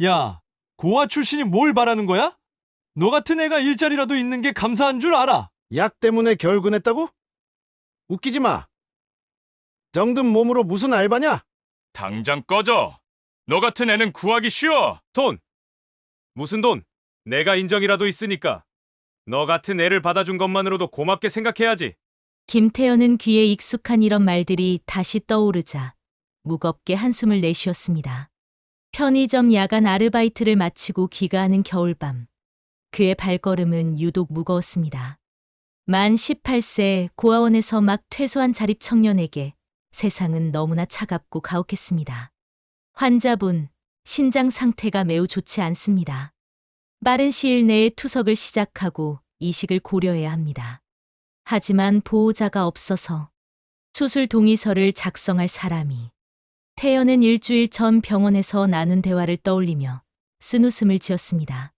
야, 고아 출신이 뭘 바라는 거야? 너 같은 애가 일자리라도 있는 게 감사한 줄 알아. 약 때문에 결근했다고? 웃기지 마. 정든 몸으로 무슨 알바냐? 당장 꺼져. 너 같은 애는 구하기 쉬워. 돈! 무슨 돈? 내가 인정이라도 있으니까. 너 같은 애를 받아준 것만으로도 고맙게 생각해야지. 김태현은 귀에 익숙한 이런 말들이 다시 떠오르자 무겁게 한숨을 내쉬었습니다. 편의점 야간 아르바이트를 마치고 귀가하는 겨울밤. 그의 발걸음은 유독 무거웠습니다. 만 18세 고아원에서 막 퇴소한 자립 청년에게 세상은 너무나 차갑고 가혹했습니다. 환자분, 신장 상태가 매우 좋지 않습니다. 빠른 시일 내에 투석을 시작하고 이식을 고려해야 합니다. 하지만 보호자가 없어서 수술 동의서를 작성할 사람이. 태연은 일주일 전 병원에서 나눈 대화를 떠올리며 쓴웃음을 지었습니다.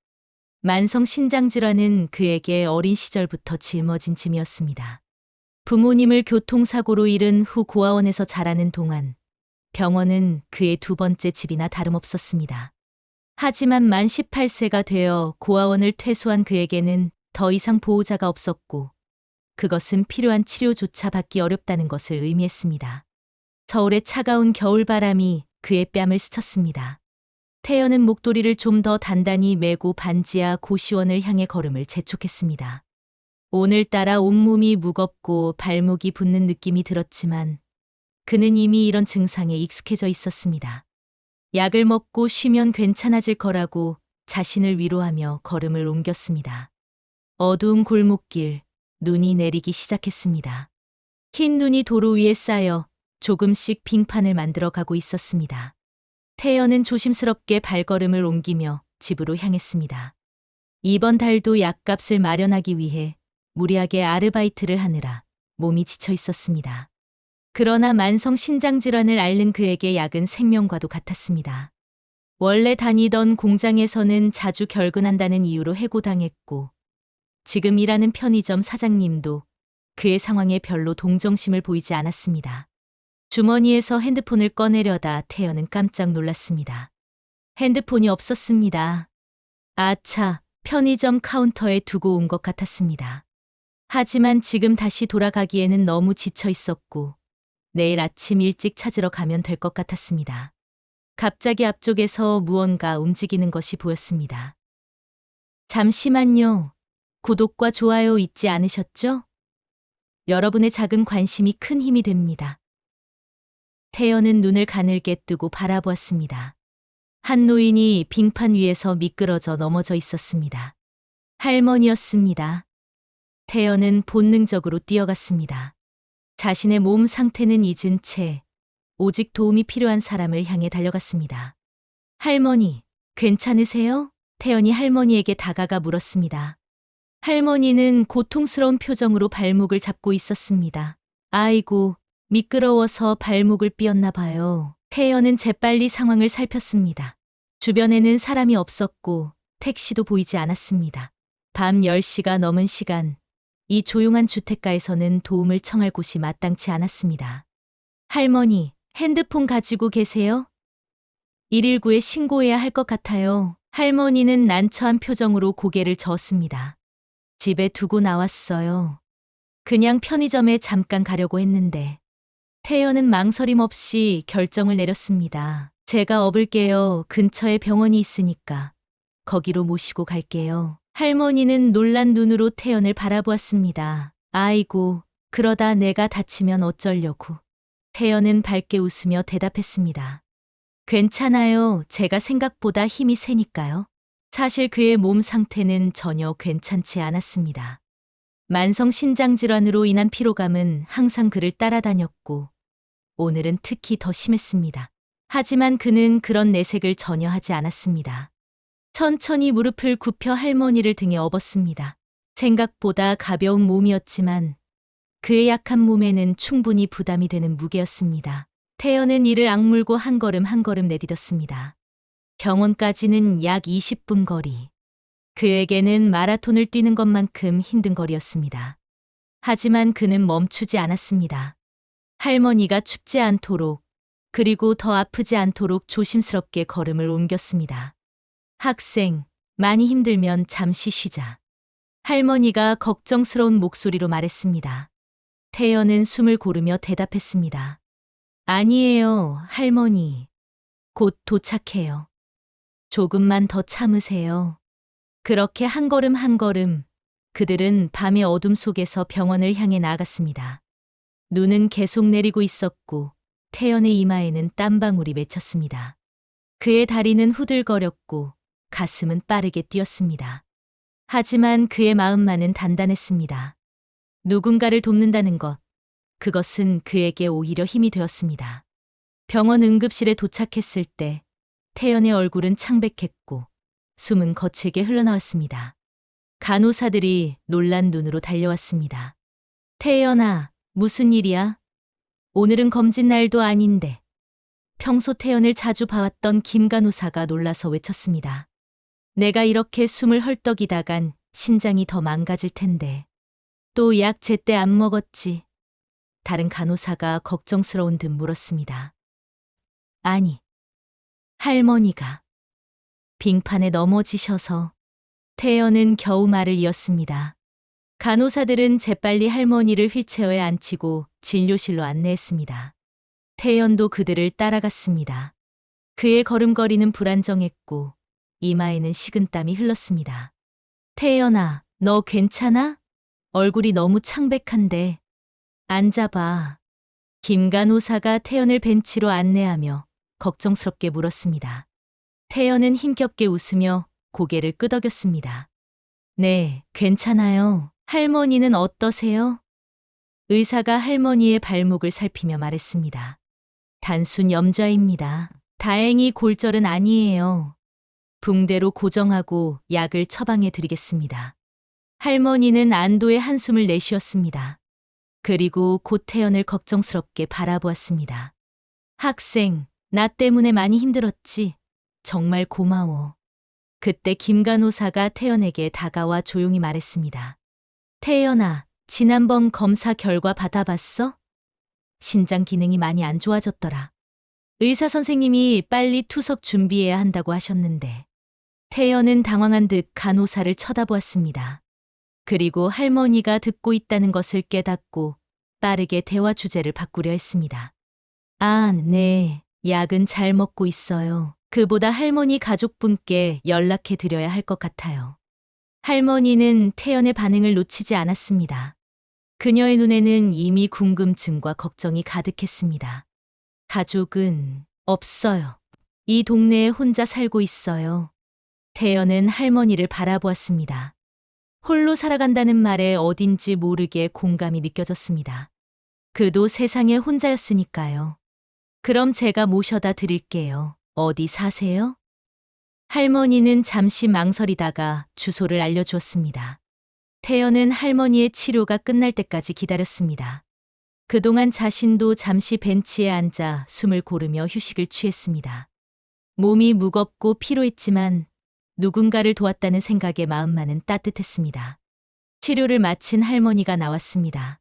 만성 신장질환은 그에게 어린 시절부터 짊어진 짐이었습니다. 부모님을 교통사고로 잃은 후 고아원에서 자라는 동안 병원은 그의 두 번째 집이나 다름없었습니다. 하지만 만 18세가 되어 고아원을 퇴소한 그에게는 더 이상 보호자가 없었고 그것은 필요한 치료조차 받기 어렵다는 것을 의미했습니다. 서울의 차가운 겨울바람이 그의 뺨을 스쳤습니다. 태연은 목도리를 좀 더 단단히 매고 반지하 고시원을 향해 걸음을 재촉했습니다. 오늘따라 온몸이 무겁고 발목이 붓는 느낌이 들었지만 그는 이미 이런 증상에 익숙해져 있었습니다. 약을 먹고 쉬면 괜찮아질 거라고 자신을 위로하며 걸음을 옮겼습니다. 어두운 골목길, 눈이 내리기 시작했습니다. 흰 눈이 도로 위에 쌓여 조금씩 빙판을 만들어 가고 있었습니다. 태연은 조심스럽게 발걸음을 옮기며 집으로 향했습니다. 이번 달도 약값을 마련하기 위해 무리하게 아르바이트를 하느라 몸이 지쳐 있었습니다. 그러나 만성 신장질환을 앓는 그에게 약은 생명과도 같았습니다. 원래 다니던 공장에서는 자주 결근한다는 이유로 해고당했고 지금 일하는 편의점 사장님도 그의 상황에 별로 동정심을 보이지 않았습니다. 주머니에서 핸드폰을 꺼내려다 태연은 깜짝 놀랐습니다. 핸드폰이 없었습니다. 아차, 편의점 카운터에 두고 온 것 같았습니다. 하지만 지금 다시 돌아가기에는 너무 지쳐 있었고 내일 아침 일찍 찾으러 가면 될 것 같았습니다. 갑자기 앞쪽에서 무언가 움직이는 것이 보였습니다. 잠시만요. 구독과 좋아요 잊지 않으셨죠? 여러분의 작은 관심이 큰 힘이 됩니다. 태연은 눈을 가늘게 뜨고 바라보았습니다. 한 노인이 빙판 위에서 미끄러져 넘어져 있었습니다. 할머니였습니다. 태연은 본능적으로 뛰어갔습니다. 자신의 몸 상태는 잊은 채 오직 도움이 필요한 사람을 향해 달려갔습니다. 할머니, 괜찮으세요? 태연이 할머니에게 다가가 물었습니다. 할머니는 고통스러운 표정으로 발목을 잡고 있었습니다. 아이고, 미끄러워서 발목을 삐었나 봐요. 태연은 재빨리 상황을 살폈습니다. 주변에는 사람이 없었고 택시도 보이지 않았습니다. 밤 10시가 넘은 시간, 이 조용한 주택가에서는 도움을 청할 곳이 마땅치 않았습니다. 할머니, 핸드폰 가지고 계세요? 119에 신고해야 할 것 같아요. 할머니는 난처한 표정으로 고개를 저었습니다. 집에 두고 나왔어요. 그냥 편의점에 잠깐 가려고 했는데. 태연은 망설임 없이 결정을 내렸습니다. 제가 업을게요. 근처에 병원이 있으니까. 거기로 모시고 갈게요. 할머니는 놀란 눈으로 태연을 바라보았습니다. 아이고, 그러다 내가 다치면 어쩌려고. 태연은 밝게 웃으며 대답했습니다. 괜찮아요. 제가 생각보다 힘이 세니까요. 사실 그의 몸 상태는 전혀 괜찮지 않았습니다. 만성 신장질환으로 인한 피로감은 항상 그를 따라다녔고 오늘은 특히 더 심했습니다. 하지만 그는 그런 내색을 전혀 하지 않았습니다. 천천히 무릎을 굽혀 할머니를 등에 업었습니다. 생각보다 가벼운 몸이었지만 그의 약한 몸에는 충분히 부담이 되는 무게였습니다. 태연은 이를 악물고 한 걸음 한 걸음 내디뎠습니다. 병원까지는 약 20분 거리. 그에게는 마라톤을 뛰는 것만큼 힘든 거리였습니다. 하지만 그는 멈추지 않았습니다. 할머니가 춥지 않도록 그리고 더 아프지 않도록 조심스럽게 걸음을 옮겼습니다. 학생, 많이 힘들면 잠시 쉬자. 할머니가 걱정스러운 목소리로 말했습니다. 태연은 숨을 고르며 대답했습니다. 아니에요, 할머니. 곧 도착해요. 조금만 더 참으세요. 그렇게 한 걸음 한 걸음 그들은 밤의 어둠 속에서 병원을 향해 나아갔습니다. 눈은 계속 내리고 있었고 태연의 이마에는 땀방울이 맺혔습니다. 그의 다리는 후들거렸고 가슴은 빠르게 뛰었습니다. 하지만 그의 마음만은 단단했습니다. 누군가를 돕는다는 것, 그것은 그에게 오히려 힘이 되었습니다. 병원 응급실에 도착했을 때 태연의 얼굴은 창백했고 숨은 거칠게 흘러나왔습니다. 간호사들이 놀란 눈으로 달려왔습니다. 태연아, 무슨 일이야? 오늘은 검진 날도 아닌데. 평소 태연을 자주 봐왔던 김 간호사가 놀라서 외쳤습니다. 내가 이렇게 숨을 헐떡이다간 신장이 더 망가질 텐데. 또 약 제때 안 먹었지? 다른 간호사가 걱정스러운 듯 물었습니다. 아니, 할머니가 빙판에 넘어지셔서. 태연은 겨우 말을 이었습니다. 간호사들은 재빨리 할머니를 휠체어에 앉히고 진료실로 안내했습니다. 태연도 그들을 따라갔습니다. 그의 걸음걸이는 불안정했고 이마에는 식은땀이 흘렀습니다. 태연아, 너 괜찮아? 얼굴이 너무 창백한데. 앉아봐. 김 간호사가 태연을 벤치로 안내하며 걱정스럽게 물었습니다. 태연은 힘겹게 웃으며 고개를 끄덕였습니다. 네, 괜찮아요. 할머니는 어떠세요? 의사가 할머니의 발목을 살피며 말했습니다. 단순 염좌입니다. 다행히 골절은 아니에요. 붕대로 고정하고 약을 처방해 드리겠습니다. 할머니는 안도의 한숨을 내쉬었습니다. 그리고 곧 태연을 걱정스럽게 바라보았습니다. 학생, 나 때문에 많이 힘들었지? 정말 고마워. 그때 김 간호사가 태연에게 다가와 조용히 말했습니다. 태연아, 지난번 검사 결과 받아봤어? 신장 기능이 많이 안 좋아졌더라. 의사 선생님이 빨리 투석 준비해야 한다고 하셨는데. 태연은 당황한 듯 간호사를 쳐다보았습니다. 그리고 할머니가 듣고 있다는 것을 깨닫고 빠르게 대화 주제를 바꾸려 했습니다. 아, 네. 약은 잘 먹고 있어요. 그보다 할머니 가족분께 연락해 드려야 할 것 같아요. 할머니는 태연의 반응을 놓치지 않았습니다. 그녀의 눈에는 이미 궁금증과 걱정이 가득했습니다. 가족은 없어요. 이 동네에 혼자 살고 있어요. 태연은 할머니를 바라보았습니다. 홀로 살아간다는 말에 어딘지 모르게 공감이 느껴졌습니다. 그도 세상에 혼자였으니까요. 그럼 제가 모셔다 드릴게요. 어디 사세요? 할머니는 잠시 망설이다가 주소를 알려주었습니다. 태연은 할머니의 치료가 끝날 때까지 기다렸습니다. 그동안 자신도 잠시 벤치에 앉아 숨을 고르며 휴식을 취했습니다. 몸이 무겁고 피로했지만 누군가를 도왔다는 생각에 마음만은 따뜻했습니다. 치료를 마친 할머니가 나왔습니다.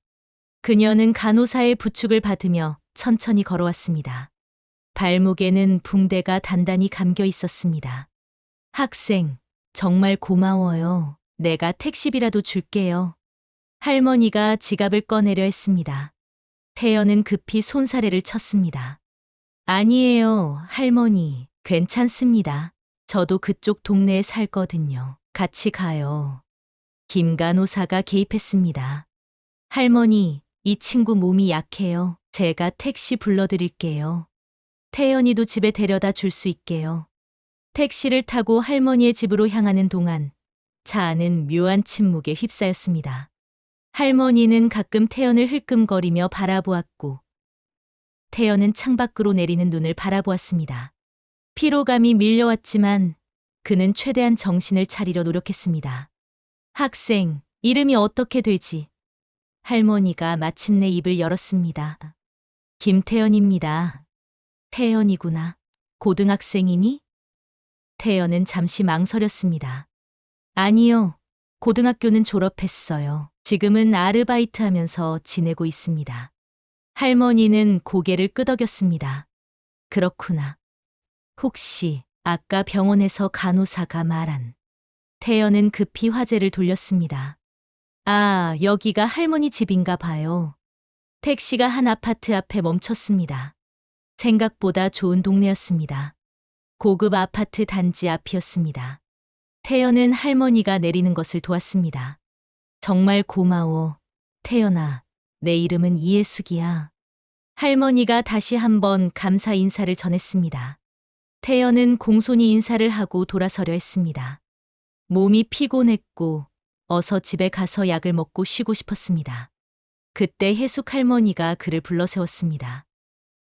그녀는 간호사의 부축을 받으며 천천히 걸어왔습니다. 발목에는 붕대가 단단히 감겨 있었습니다. 학생, 정말 고마워요. 내가 택시비라도 줄게요. 할머니가 지갑을 꺼내려 했습니다. 태연은 급히 손사래를 쳤습니다. 아니에요, 할머니. 괜찮습니다. 저도 그쪽 동네에 살거든요. 같이 가요. 김 간호사가 개입했습니다. 할머니, 이 친구 몸이 약해요. 제가 택시 불러드릴게요. 태연이도 집에 데려다 줄 수 있게요. 택시를 타고 할머니의 집으로 향하는 동안 차 안은 묘한 침묵에 휩싸였습니다. 할머니는 가끔 태연을 흘끔거리며 바라보았고 태연은 창밖으로 내리는 눈을 바라보았습니다. 피로감이 밀려왔지만 그는 최대한 정신을 차리려 노력했습니다. 학생, 이름이 어떻게 되지? 할머니가 마침내 입을 열었습니다. 김태연입니다. 태연이구나. 고등학생이니? 태연은 잠시 망설였습니다. 아니요. 고등학교는 졸업했어요. 지금은 아르바이트 하면서 지내고 있습니다. 할머니는 고개를 끄덕였습니다. 그렇구나. 혹시 아까 병원에서 간호사가 말한. 태연은 급히 화제를 돌렸습니다. 아, 여기가 할머니 집인가 봐요. 택시가 한 아파트 앞에 멈췄습니다. 생각보다 좋은 동네였습니다. 고급 아파트 단지 앞이었습니다. 태연은 할머니가 내리는 것을 도왔습니다. 정말 고마워. 태연아, 내 이름은 이예숙이야. 할머니가 다시 한번 감사 인사를 전했습니다. 태연은 공손히 인사를 하고 돌아서려 했습니다. 몸이 피곤했고 어서 집에 가서 약을 먹고 쉬고 싶었습니다. 그때 혜숙 할머니가 그를 불러 세웠습니다.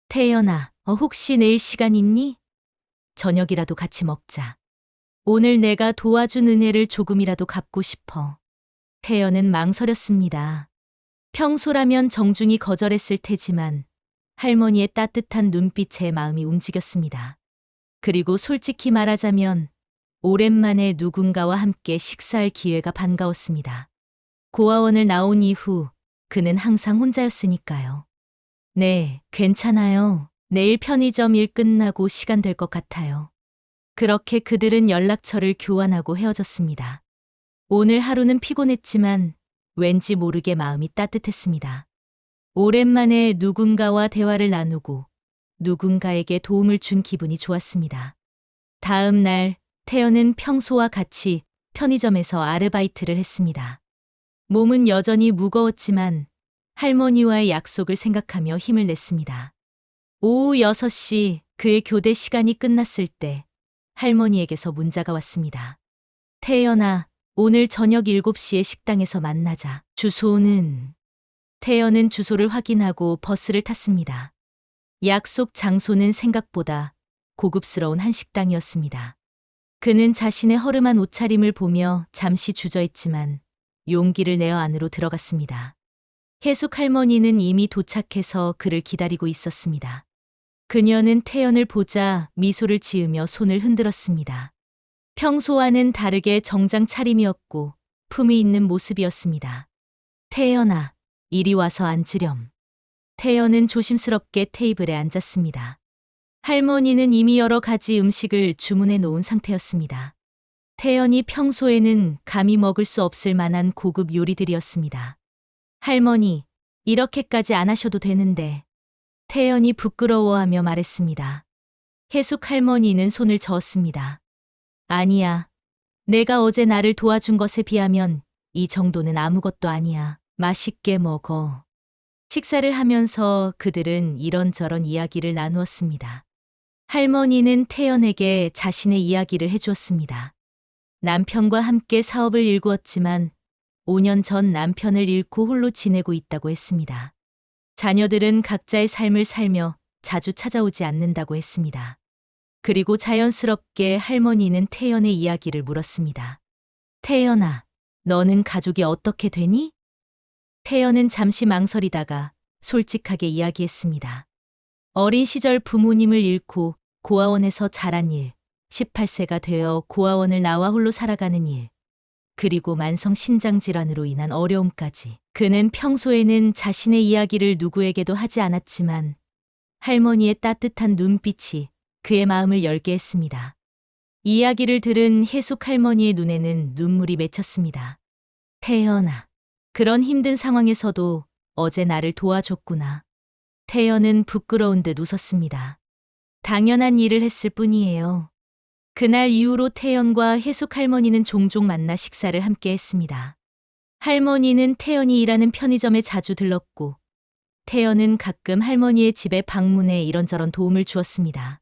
태연아, 혹시 내일 시간 있니? 저녁이라도 같이 먹자. 오늘 내가 도와준 은혜를 조금이라도 갚고 싶어. 태연은 망설였습니다. 평소라면 정중히 거절했을 테지만 할머니의 따뜻한 눈빛에 마음이 움직였습니다. 그리고 솔직히 말하자면 오랜만에 누군가와 함께 식사할 기회가 반가웠습니다. 고아원을 나온 이후 그는 항상 혼자였으니까요. 네, 괜찮아요. 내일 편의점 일 끝나고 시간 될 것 같아요. 그렇게 그들은 연락처를 교환하고 헤어졌습니다. 오늘 하루는 피곤했지만 왠지 모르게 마음이 따뜻했습니다. 오랜만에 누군가와 대화를 나누고 누군가에게 도움을 준 기분이 좋았습니다. 다음 날 태연은 평소와 같이 편의점에서 아르바이트를 했습니다. 몸은 여전히 무거웠지만 할머니와의 약속을 생각하며 힘을 냈습니다. 오후 6시 그의 교대 시간이 끝났을 때 할머니에게서 문자가 왔습니다. 태연아, 오늘 저녁 7시에 식당에서 만나자. 주소는? 태연은 주소를 확인하고 버스를 탔습니다. 약속 장소는 생각보다 고급스러운 한식당이었습니다. 그는 자신의 허름한 옷차림을 보며 잠시 주저했지만 용기를 내어 안으로 들어갔습니다. 혜숙 할머니는 이미 도착해서 그를 기다리고 있었습니다. 그녀는 태연을 보자 미소를 지으며 손을 흔들었습니다. 평소와는 다르게 정장 차림이었고 품위 있는 모습이었습니다. 태연아, 이리 와서 앉으렴. 태연은 조심스럽게 테이블에 앉았습니다. 할머니는 이미 여러 가지 음식을 주문해 놓은 상태였습니다. 태연이 평소에는 감히 먹을 수 없을 만한 고급 요리들이었습니다. 할머니, 이렇게까지 안 하셔도 되는데. 태연이 부끄러워하며 말했습니다. 혜숙 할머니는 손을 저었습니다. 아니야. 내가 어제 나를 도와준 것에 비하면 이 정도는 아무것도 아니야. 맛있게 먹어. 식사를 하면서 그들은 이런저런 이야기를 나누었습니다. 할머니는 태연에게 자신의 이야기를 해주었습니다. 남편과 함께 사업을 일구었지만 5년 전 남편을 잃고 홀로 지내고 있다고 했습니다. 자녀들은 각자의 삶을 살며 자주 찾아오지 않는다고 했습니다. 그리고 자연스럽게 할머니는 태연의 이야기를 물었습니다. 태연아, 너는 가족이 어떻게 되니? 태연은 잠시 망설이다가 솔직하게 이야기했습니다. 어린 시절 부모님을 잃고 고아원에서 자란 일, 18세가 되어 고아원을 나와 홀로 살아가는 일, 그리고 만성 신장질환으로 인한 어려움까지. 그는 평소에는 자신의 이야기를 누구에게도 하지 않았지만 할머니의 따뜻한 눈빛이 그의 마음을 열게 했습니다. 이야기를 들은 혜숙 할머니의 눈에는 눈물이 맺혔습니다. 태연아, 그런 힘든 상황에서도 어제 나를 도와줬구나. 태연은 부끄러운 듯 웃었습니다. 당연한 일을 했을 뿐이에요. 그날 이후로 태연과 혜숙 할머니는 종종 만나 식사를 함께 했습니다. 할머니는 태연이 일하는 편의점에 자주 들렀고 태연은 가끔 할머니의 집에 방문해 이런저런 도움을 주었습니다.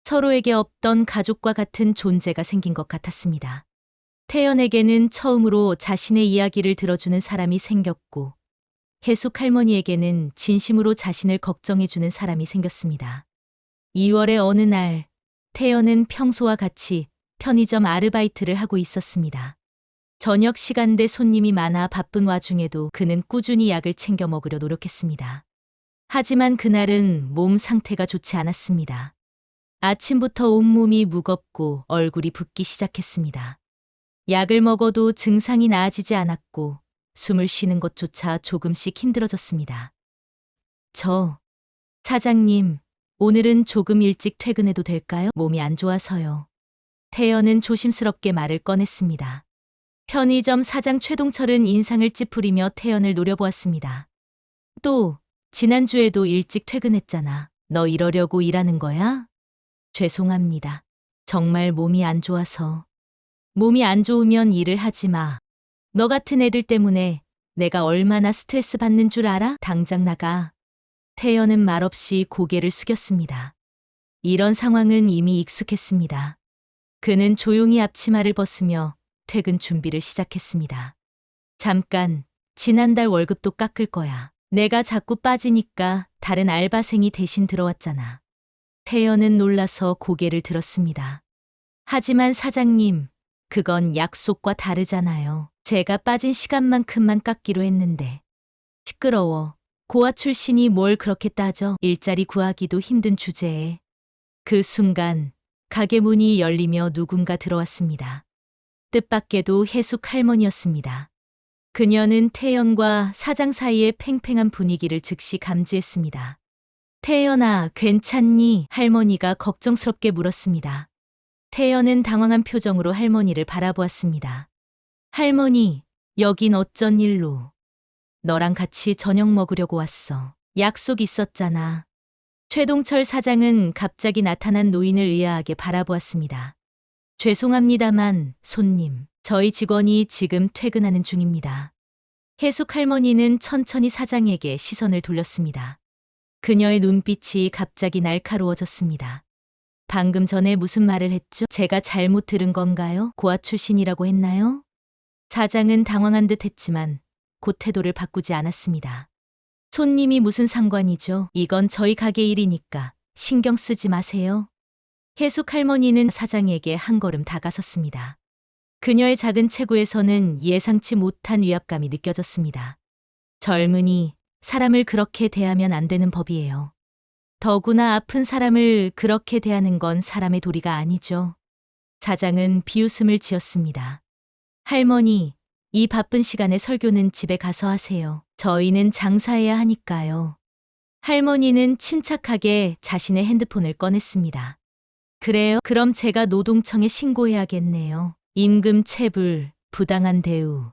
서로에게 없던 가족과 같은 존재가 생긴 것 같았습니다. 태연에게는 처음으로 자신의 이야기를 들어주는 사람이 생겼고 혜숙 할머니에게는 진심으로 자신을 걱정해주는 사람이 생겼습니다. 2월의 어느 날 태연은 평소와 같이 편의점 아르바이트를 하고 있었습니다. 저녁 시간대 손님이 많아 바쁜 와중에도 그는 꾸준히 약을 챙겨 먹으려 노력했습니다. 하지만 그날은 몸 상태가 좋지 않았습니다. 아침부터 온몸이 무겁고 얼굴이 붓기 시작했습니다. 약을 먹어도 증상이 나아지지 않았고 숨을 쉬는 것조차 조금씩 힘들어졌습니다. 사장님, 오늘은 조금 일찍 퇴근해도 될까요? 몸이 안 좋아서요. 태연은 조심스럽게 말을 꺼냈습니다. 편의점 사장 최동철은 인상을 찌푸리며 태연을 노려보았습니다. 또, 지난주에도 일찍 퇴근했잖아. 너 이러려고 일하는 거야? 죄송합니다. 정말 몸이 안 좋아서. 몸이 안 좋으면 일을 하지 마. 너 같은 애들 때문에 내가 얼마나 스트레스 받는 줄 알아? 당장 나가. 태연은 말없이 고개를 숙였습니다. 이런 상황은 이미 익숙했습니다. 그는 조용히 앞치마를 벗으며 퇴근 준비를 시작했습니다. 잠깐, 지난달 월급도 깎을 거야. 내가 자꾸 빠지니까 다른 알바생이 대신 들어왔잖아. 태연은 놀라서 고개를 들었습니다. 하지만 사장님, 그건 약속과 다르잖아요. 제가 빠진 시간만큼만 깎기로 했는데. 시끄러워. 고아 출신이 뭘 그렇게 따져. 일자리 구하기도 힘든 주제에. 그 순간 가게 문이 열리며 누군가 들어왔습니다. 뜻밖에도 혜숙 할머니였습니다. 그녀는 태연과 사장 사이의 팽팽한 분위기를 즉시 감지했습니다. 태연아, 괜찮니? 할머니가 걱정스럽게 물었습니다. 태연은 당황한 표정으로 할머니를 바라보았습니다. 할머니, 여긴 어쩐 일로? 너랑 같이 저녁 먹으려고 왔어. 약속 있었잖아. 최동철 사장은 갑자기 나타난 노인을 의아하게 바라보았습니다. 죄송합니다만, 손님, 저희 직원이 지금 퇴근하는 중입니다. 혜숙 할머니는 천천히 사장에게 시선을 돌렸습니다. 그녀의 눈빛이 갑자기 날카로워졌습니다. 방금 전에 무슨 말을 했죠? 제가 잘못 들은 건가요? 고아 출신이라고 했나요? 사장은 당황한 듯 했지만 곧 태도를 바꾸지 않았습니다. 손님이 무슨 상관이죠? 이건 저희 가게 일이니까 신경 쓰지 마세요. 혜숙 할머니는 사장에게 한 걸음 다가섰습니다. 그녀의 작은 체구에서는 예상치 못한 위압감이 느껴졌습니다. 젊은이, 사람을 그렇게 대하면 안 되는 법이에요. 더구나 아픈 사람을 그렇게 대하는 건 사람의 도리가 아니죠. 사장은 비웃음을 지었습니다. 할머니, 이 바쁜 시간에 설교는 집에 가서 하세요. 저희는 장사해야 하니까요. 할머니는 침착하게 자신의 핸드폰을 꺼냈습니다. 그래요? 그럼 제가 노동청에 신고해야겠네요. 임금 체불, 부당한 대우.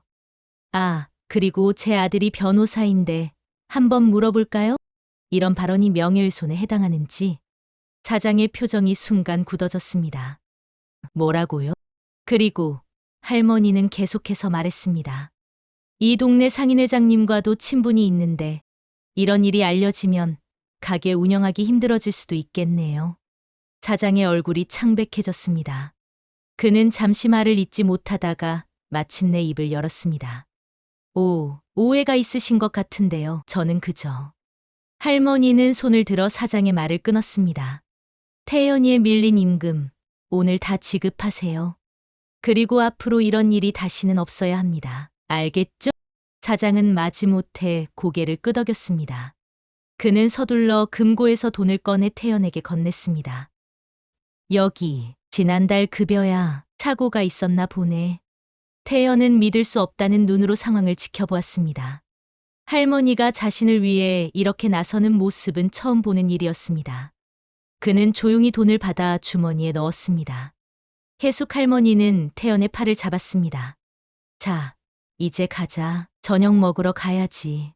아, 그리고 제 아들이 변호사인데 한번 물어볼까요? 이런 발언이 명예훼손에 해당하는지. 사장의 표정이 순간 굳어졌습니다. 뭐라고요? 그리고 할머니는 계속해서 말했습니다. 이 동네 상인회장님과도 친분이 있는데 이런 일이 알려지면 가게 운영하기 힘들어질 수도 있겠네요. 사장의 얼굴이 창백해졌습니다. 그는 잠시 말을 잇지 못하다가 마침내 입을 열었습니다. 오해가 있으신 것 같은데요. 저는 그저. 할머니는 손을 들어 사장의 말을 끊었습니다. 태연이의 밀린 임금, 오늘 다 지급하세요. 그리고 앞으로 이런 일이 다시는 없어야 합니다. 알겠죠? 사장은 마지못해 고개를 끄덕였습니다. 그는 서둘러 금고에서 돈을 꺼내 태연에게 건넸습니다. 여기, 지난달 급여야. 착오가 있었나 보네. 태연은 믿을 수 없다는 눈으로 상황을 지켜보았습니다. 할머니가 자신을 위해 이렇게 나서는 모습은 처음 보는 일이었습니다. 그는 조용히 돈을 받아 주머니에 넣었습니다. 혜숙 할머니는 태연의 팔을 잡았습니다. 자, 이제 가자. 저녁 먹으러 가야지.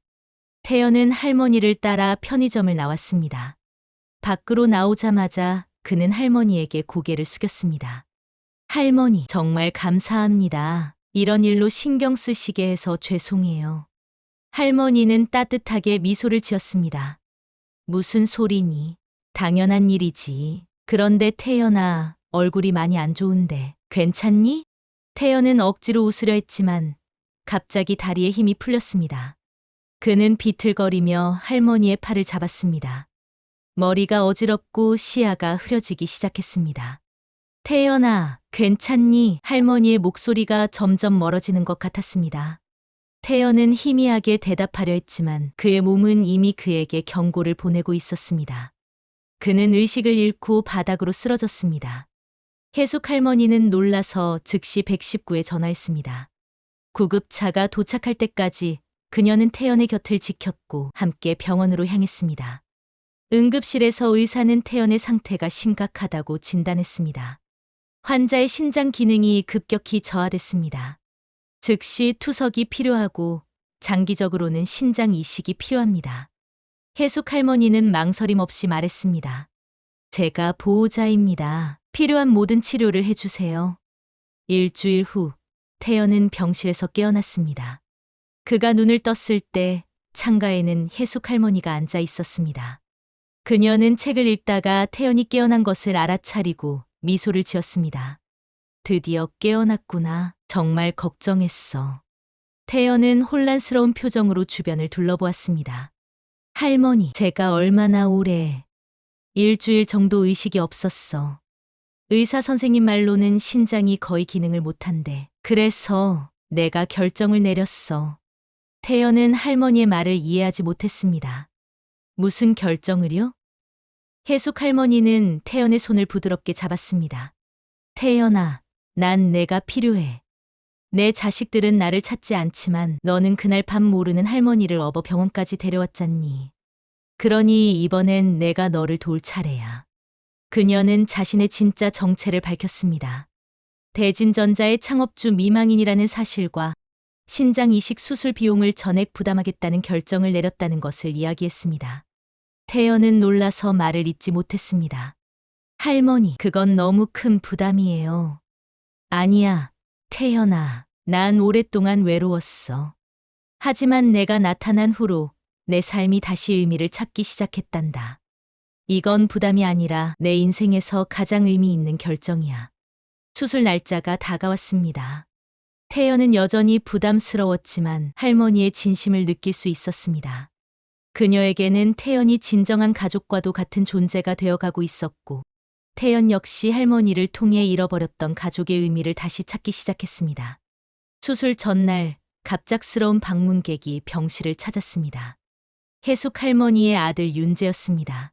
태연은 할머니를 따라 편의점을 나왔습니다. 밖으로 나오자마자 그는 할머니에게 고개를 숙였습니다. 할머니, 정말 감사합니다. 이런 일로 신경 쓰시게 해서 죄송해요. 할머니는 따뜻하게 미소를 지었습니다. 무슨 소리니? 당연한 일이지. 그런데 태연아, 얼굴이 많이 안 좋은데 괜찮니? 태연은 억지로 웃으려 했지만 갑자기 다리에 힘이 풀렸습니다. 그는 비틀거리며 할머니의 팔을 잡았습니다. 머리가 어지럽고 시야가 흐려지기 시작했습니다. 태연아, 괜찮니? 할머니의 목소리가 점점 멀어지는 것 같았습니다. 태연은 희미하게 대답하려 했지만 그의 몸은 이미 그에게 경고를 보내고 있었습니다. 그는 의식을 잃고 바닥으로 쓰러졌습니다. 혜숙 할머니는 놀라서 즉시 119에 전화했습니다. 구급차가 도착할 때까지 그녀는 태연의 곁을 지켰고 함께 병원으로 향했습니다. 응급실에서 의사는 태연의 상태가 심각하다고 진단했습니다. 환자의 신장 기능이 급격히 저하됐습니다. 즉시 투석이 필요하고 장기적으로는 신장 이식이 필요합니다. 혜숙 할머니는 망설임 없이 말했습니다. 제가 보호자입니다. 필요한 모든 치료를 해주세요. 일주일 후 태연은 병실에서 깨어났습니다. 그가 눈을 떴을 때 창가에는 혜숙 할머니가 앉아 있었습니다. 그녀는 책을 읽다가 태연이 깨어난 것을 알아차리고 미소를 지었습니다. 드디어 깨어났구나. 정말 걱정했어. 태연은 혼란스러운 표정으로 주변을 둘러보았습니다. 할머니, 제가 얼마나 오래. 일주일 정도 의식이 없었어. 의사 선생님 말로는 신장이 거의 기능을 못한대. 그래서 내가 결정을 내렸어. 태연은 할머니의 말을 이해하지 못했습니다. 무슨 결정을요? 혜숙 할머니는 태연의 손을 부드럽게 잡았습니다. 태연아, 난 내가 필요해. 내 자식들은 나를 찾지 않지만 너는 그날 밤 모르는 할머니를 업어 병원까지 데려왔잖니. 그러니 이번엔 내가 너를 도울 차례야. 그녀는 자신의 진짜 정체를 밝혔습니다. 대진전자의 창업주 미망인이라는 사실과 신장 이식 수술 비용을 전액 부담하겠다는 결정을 내렸다는 것을 이야기했습니다. 태연은 놀라서 말을 잇지 못했습니다. 할머니, 그건 너무 큰 부담이에요. 아니야, 태연아. 난 오랫동안 외로웠어. 하지만 내가 나타난 후로 내 삶이 다시 의미를 찾기 시작했단다. 이건 부담이 아니라 내 인생에서 가장 의미 있는 결정이야. 수술 날짜가 다가왔습니다. 태연은 여전히 부담스러웠지만 할머니의 진심을 느낄 수 있었습니다. 그녀에게는 태연이 진정한 가족과도 같은 존재가 되어가고 있었고, 태연 역시 할머니를 통해 잃어버렸던 가족의 의미를 다시 찾기 시작했습니다. 수술 전날 갑작스러운 방문객이 병실을 찾았습니다. 혜숙 할머니의 아들 윤재였습니다.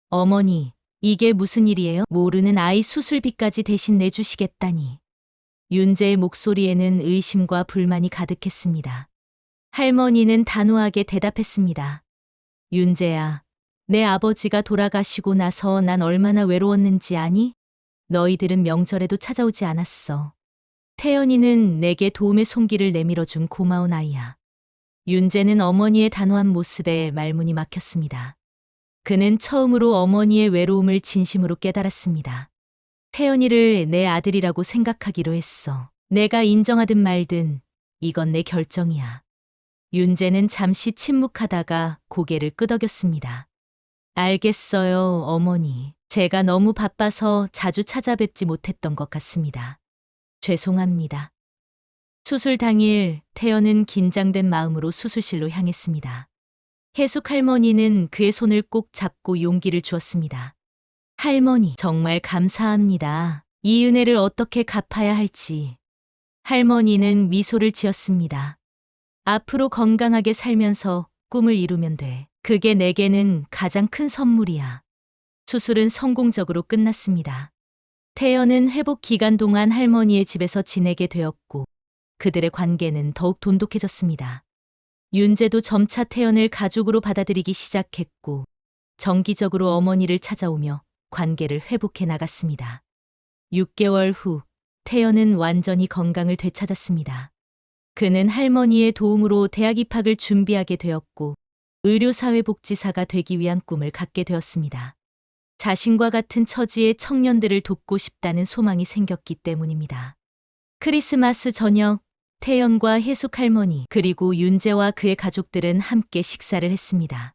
어머니, 이게 무슨 일이에요? 모르는 아이 수술비까지 대신 내주시겠다니. 윤재의 목소리에는 의심과 불만이 가득했습니다. 할머니는 단호하게 대답했습니다. 윤재야, 내 아버지가 돌아가시고 나서 난 얼마나 외로웠는지 아니? 너희들은 명절에도 찾아오지 않았어. 태연이는 내게 도움의 손길을 내밀어준 고마운 아이야. 윤재는 어머니의 단호한 모습에 말문이 막혔습니다. 그는 처음으로 어머니의 외로움을 진심으로 깨달았습니다. 태연이를 내 아들이라고 생각하기로 했어. 내가 인정하든 말든 이건 내 결정이야. 윤재는 잠시 침묵하다가 고개를 끄덕였습니다. 알겠어요, 어머니. 제가 너무 바빠서 자주 찾아뵙지 못했던 것 같습니다. 죄송합니다. 수술 당일 태연은 긴장된 마음으로 수술실로 향했습니다. 혜숙 할머니는 그의 손을 꼭 잡고 용기를 주었습니다. 할머니, 정말 감사합니다. 이 은혜를 어떻게 갚아야 할지. 할머니는 미소를 지었습니다. 앞으로 건강하게 살면서 꿈을 이루면 돼. 그게 내게는 가장 큰 선물이야. 수술은 성공적으로 끝났습니다. 태연은 회복 기간 동안 할머니의 집에서 지내게 되었고, 그들의 관계는 더욱 돈독해졌습니다. 윤재도 점차 태연을 가족으로 받아들이기 시작했고, 정기적으로 어머니를 찾아오며 관계를 회복해 나갔습니다. 6개월 후, 태연은 완전히 건강을 되찾았습니다. 그는 할머니의 도움으로 대학 입학을 준비하게 되었고, 의료사회복지사가 되기 위한 꿈을 갖게 되었습니다. 자신과 같은 처지의 청년들을 돕고 싶다는 소망이 생겼기 때문입니다. 크리스마스 저녁, 태연과 혜숙 할머니 그리고 윤재와 그의 가족들은 함께 식사를 했습니다.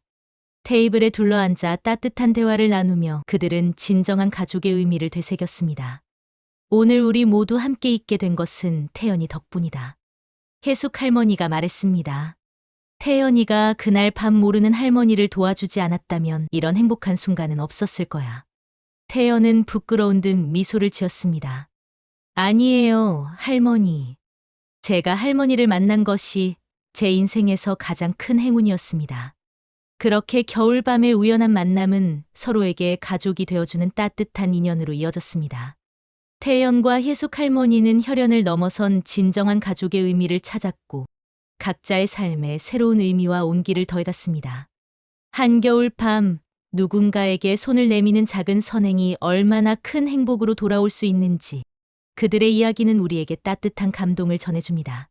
테이블에 둘러앉아 따뜻한 대화를 나누며 그들은 진정한 가족의 의미를 되새겼습니다. 오늘 우리 모두 함께 있게 된 것은 태연이 덕분이다. 혜숙 할머니가 말했습니다. 태연이가 그날 밤 모르는 할머니를 도와주지 않았다면 이런 행복한 순간은 없었을 거야. 태연은 부끄러운 듯 미소를 지었습니다. 아니에요, 할머니. 제가 할머니를 만난 것이 제 인생에서 가장 큰 행운이었습니다. 그렇게 겨울밤의 우연한 만남은 서로에게 가족이 되어주는 따뜻한 인연으로 이어졌습니다. 태연과 혜숙 할머니는 혈연을 넘어선 진정한 가족의 의미를 찾았고, 각자의 삶에 새로운 의미와 온기를 더해갔습니다. 한겨울 밤, 누군가에게 손을 내미는 작은 선행이 얼마나 큰 행복으로 돌아올 수 있는지 그들의 이야기는 우리에게 따뜻한 감동을 전해줍니다.